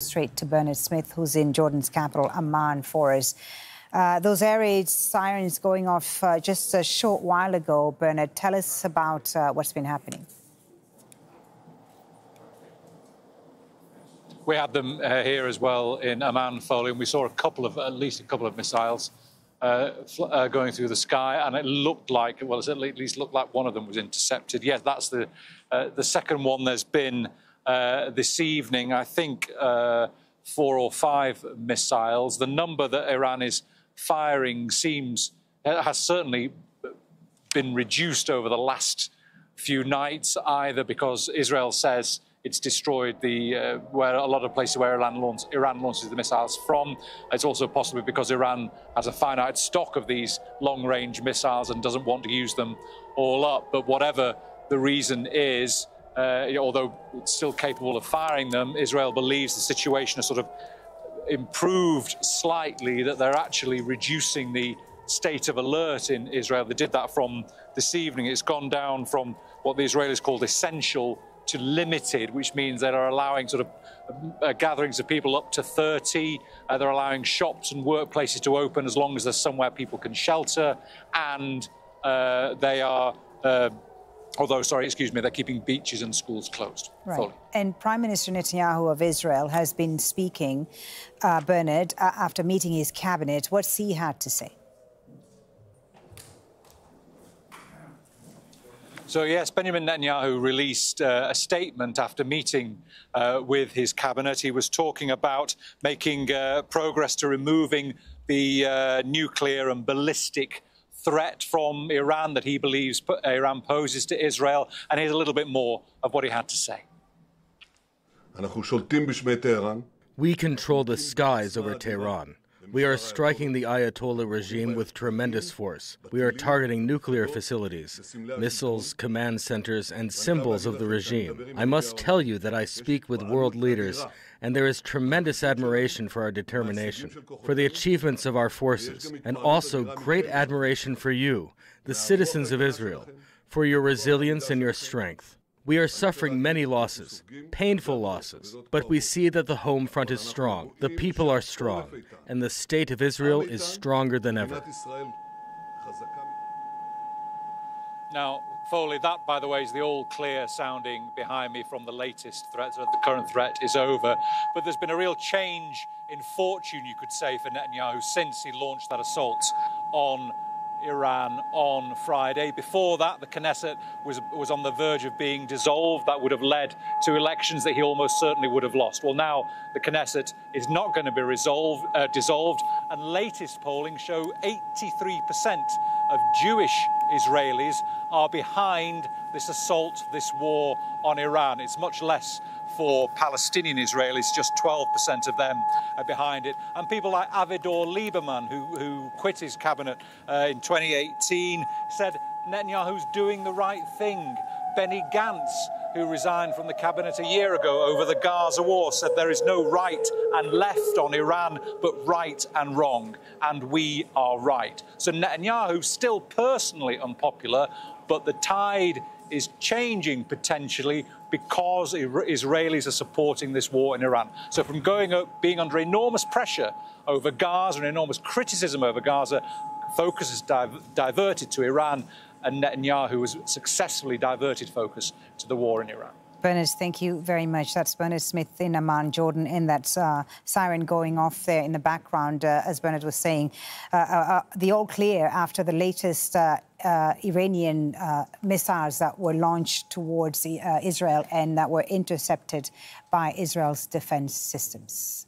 Straight to Bernard Smith, who's in Jordan's capital, Amman, for us. Those air raid sirens going off just a short while ago. Bernard, tell us about what's been happening. We had them here as well in Amman, Foley, and we saw at least a couple of missiles going through the sky, and it looked like, well, it at least looked like one of them was intercepted. Yes, that's the second one there's been this evening. I think 4 or 5 missiles. The number that Iran is firing has certainly been reduced over the last few nights, either because Israel says it's destroyed where a lot of places where Iran launches the missiles from. It's also possibly because Iran has a finite stock of these long-range missiles and doesn't want to use them all up. But whatever the reason is, although it's still capable of firing them, Israel believes the situation has sort of improved slightly, that they're actually reducing the state of alert in Israel. They did that from this evening. It's gone down from what the Israelis called essential to limited, which means that are allowing sort of gatherings of people up to 30. They're allowing shops and workplaces to open as long as there's somewhere people can shelter. And they are... they're keeping beaches and schools closed. Right. Fully. And Prime Minister Netanyahu of Israel has been speaking, Bernard, after meeting his cabinet. What's he had to say? So, yes, Benjamin Netanyahu released a statement after meeting with his cabinet. He was talking about making progress to removing the nuclear and ballistic threat from Iran that he believes Iran poses to Israel. And here's a little bit more of what he had to say. We control the skies over Tehran. We are striking the Ayatollah regime with tremendous force. We are targeting nuclear facilities, missiles, command centers, and symbols of the regime. I must tell you that I speak with world leaders, and there is tremendous admiration for our determination, for the achievements of our forces, and also great admiration for you, the citizens of Israel, for your resilience and your strength. We are suffering many losses, painful losses, but we see that the home front is strong, the people are strong, and the state of Israel is stronger than ever. Now, Foley, that, by the way, is the all-clear sounding behind me from the latest threat. So the current threat is over. But there's been a real change in fortune, you could say, for Netanyahu since he launched that assault on Iran on Friday. Before that, the Knesset was on the verge of being dissolved. That would have led to elections that he almost certainly would have lost. Well, now the Knesset is not going to be dissolved, and latest polling show 83% of Jewish Israelis are behind this assault, this war on Iran. It's much less for Palestinian Israelis, just 12% of them are behind it. And people like Avigdor Lieberman, who quit his cabinet in 2018, said Netanyahu's doing the right thing. Benny Gantz, who resigned from the cabinet a year ago over the Gaza war, said there is no right and left on Iran, but right and wrong, and we are right. So Netanyahu, still personally unpopular, but the tide is changing potentially because Israelis are supporting this war in Iran. So from being under enormous pressure over Gaza and enormous criticism over Gaza, focus is diverted to Iran, and Netanyahu has successfully diverted focus to the war in Iran. Bernard, thank you very much. That's Bernard Smith in Amman, Jordan, in that siren going off there in the background, as Bernard was saying. The all clear after the latest Iranian missiles that were launched towards Israel and that were intercepted by Israel's defense systems.